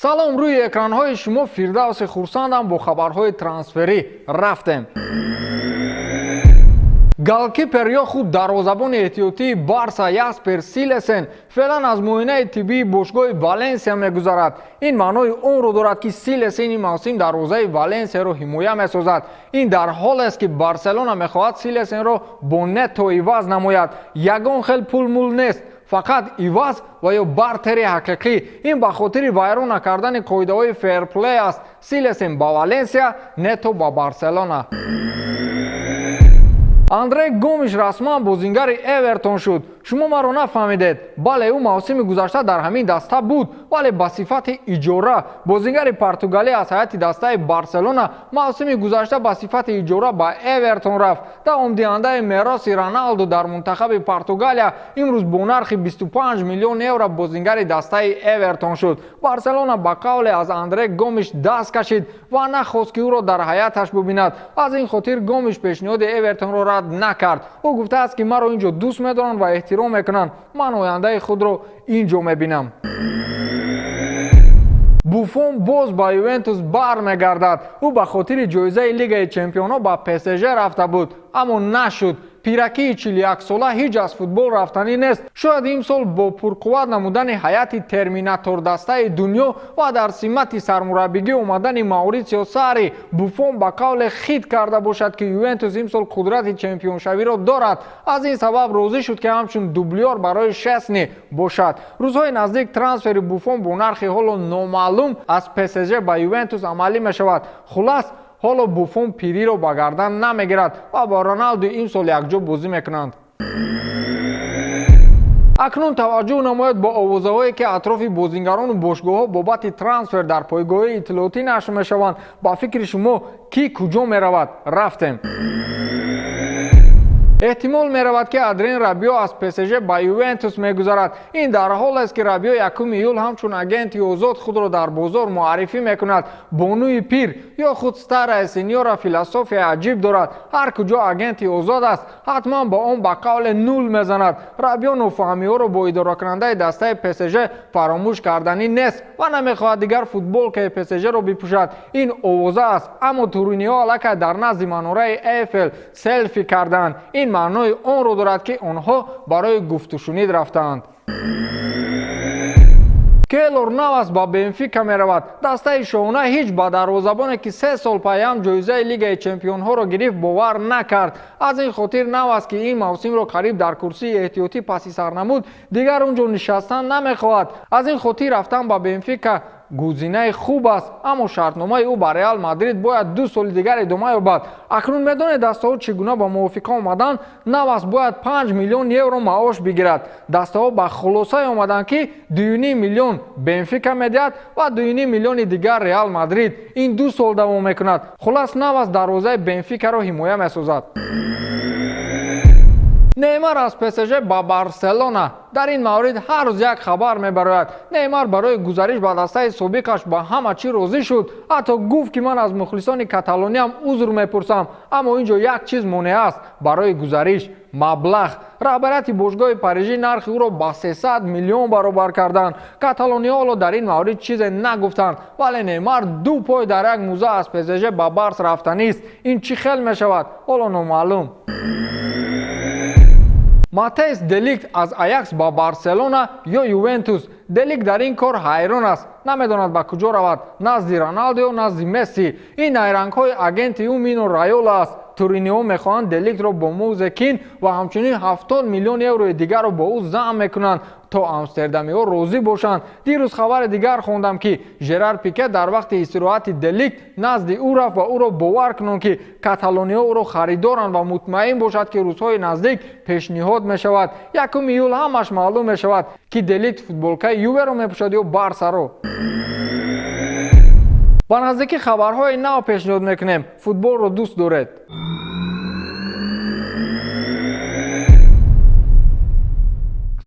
салом, рӯи экранҳои шумо Фирдавси хурсандам бо хабарҳои трансферӣ рафтем. Голкипер ё худ дарвозабони эҳтиётии Барса Яспер Силесен феълан аз муоинаи тиббии бошгоҳи Валенсия мегузарад. Ин маънои онро дорад ки Силесен ин мавсим дарвозаи Валенсияро ҳимоя месозад. Ин дар ҳоле аст ки Барселона мехоҳад Силесенро бо нетто иваз намояд. Ягон хел пул-мул нест, фақат иваз ва ё бартери ҳақиқӣ. Ин ба хотири вайрон накардани қоидаҳои фейрплей аст. Силесен ба Валенсия, нетто ба Барселона. Андре Гомеш расман бозингари Эвертон шуд. шумо маро нафаҳмидед. Бале, ӯ мавсими гузашта дар ҳамин даста буд, вале ба сифати иҷора. Бозингари Португалия аз ҳайати дастаи Барселона мавсими гузашта ба сифати иҷора ба Эвертон рафт. Давомдиҳандаи мероси Роналдо дар мунтахаби Португалия имрӯз бо нархи 25 миллион евро бозингари дастаи Эвертон шуд. Барселона ба қавле аз Андре Гомеш даст кашид ва нахост ки ӯро дар ҳаяташ бубинад. аз ин хотир Гомеш пешниҳоди Эвертонро рад накард. ӯ гуфтааст ки маро ин ҷо дӯст медоранд ва эҳтиром мекунанд. ман ояндаи худро ин ҷо мебинам. Буфон боз ба Ювентус бармегардад. ӯ ба хотири ҷоизаи Лигаи Чемпионҳо ба ПСЖ рафта буд, аммо нашуд. пиракии 41сола ҳеҷ аз футбол рафтанӣ нест. шояд имсол бо пурқувват намудани ҳайати терминатор дастаи дунё ва дар симати сармураббигӣ омадани Мауритсио Сарри Буфон ба қавле хит карда бошад ки Ювентус имсол қудрати чемпионшавиро дорад. аз ин сабаб розӣ шуд ки ҳамчун дублёр барои Шесни бошад. рӯзҳои наздик трансфери Буфон бо нархи ҳоло номаълум аз ПСЖ ба Ювентус амалӣ мешавад. хулас ҳоло Буфон пириро ба гардан намегирад ва ба Роналду имсол якҷо бозӣ мекунанд. акнун таваҷҷӯҳ намоед ба овозаҳое ки атрофи бозингарону бошгоҳҳо бобати трансфер дар пойгоҳи иттилоотӣ нашр мешаванд. ба фикри шумо кӣ куҷо меравад? рафтем. эҳтимол меравад ки Адрен Рабио аз ПСЖ ба Ювентус мегузарад. ин дар ҳоле аст ки Рабио 1 июл ҳамчун агенти озод худро дар бозор муаррифӣ мекунад. бонуи пир ё худ старая сеньора философияи аҷиб дорад. ҳар куҷо агенти озод аст, ҳатман ба он ба қавле нул мезанад. Рабио нофаҳмиҳоро бо идоракунандаи дастаи ПСЖ фаромӯш карданӣ нест ва намехоҳад дигар футболкаи ПСЖро бипӯшад. ин овоза аст, аммо туриниҳо аллакай дар назди манораи Эйфел селфи карданд. ин маънои онро дорад ки онҳо барои гуфтушунид рафтаанд. Кейлор Навас ба Бенфика меравад. дастаи шоҳона ҳеҷ ба дарвозабоне ки 3 сол пайам ҷоизаи Лигаи Чемпионҳоро гирифт бовар накард. аз ин хотир Навас ки ин мавсимро қариб дар курсии эҳтиётӣ паси сар намуд, дигар он ҷо нишастан намехоҳад. аз ин хотир рафтан ба Бенфика гузинаи хуб аст, аммо шартномаи ӯ ба Реал Мадрид бояд 2 соли дигар идома ёбад. акнун медонед дастаҳо чӣ гуна ба мувофиқа омаданд? Навас бояд 5 миллион евро маош бигирад. дастаҳо ба хулосае омаданд ки 2,5 миллион Бенфика медиҳад ва 2,5 миллиони дигар Реал Мадрид. ин 2 сол давом мекунад. хулас Навас дарвозаи Бенфикаро ҳимоя месозад. Неймар аз ПСЖ ба Барселона. дар ин маврид ҳар рӯз як хабар мебарояд. Неймар барои гузариш ба дастаи собиқаш ба ҳама чӣ розӣ шуд. ҳатто гуфт ки ман аз мухлисони Каталониям узр мепурсам, аммо ин ҷо як чиз монеъаст барои гузариш: маблағ. раҳбарияти бошгоҳи парижӣ нархи ӯро ба 300 миллион баробар карданд. каталониҳо ҳоло дар ин маврид чизе нагуфтанд, вале Неймар 2 пой дар як мӯза аз ПСЖ ба Барс рафтанист. ин чӣ хел мешавад? ҳоло номаълум. Матеис Деликт аз Аякс ба Барселона ё Ювентус. Деликт дар ин кор ҳайрон аст. намедонад ба куҷо равад, назди Роналдо ё назди Месси. ин найрангҳои агенти ӯ Мино Райола аст. туриниҳо мехоҳанд Деликтро бо Моузе Кин ва ҳамчунин 70 миллион еврои дигарро бо ӯ зам мекунанд то амстердамиҳо розӣ бошанд. дирӯз хабари дигар хондам ки Жерар Пике дар вақти истироҳати Деликт назди ӯ рафт ва ӯро бовар кунон ки каталониҳо ӯро харидоранд ва мутмаин бошад ки рӯзҳои наздик пешниҳод мешавад. 1 июл ҳамаш маълум мешавад ки Деликт футболкаи Юверо мепӯшад ё Барсаро. ба наздикӣ хабарҳои нав пешниҳод мекунем. футболро дӯст доред?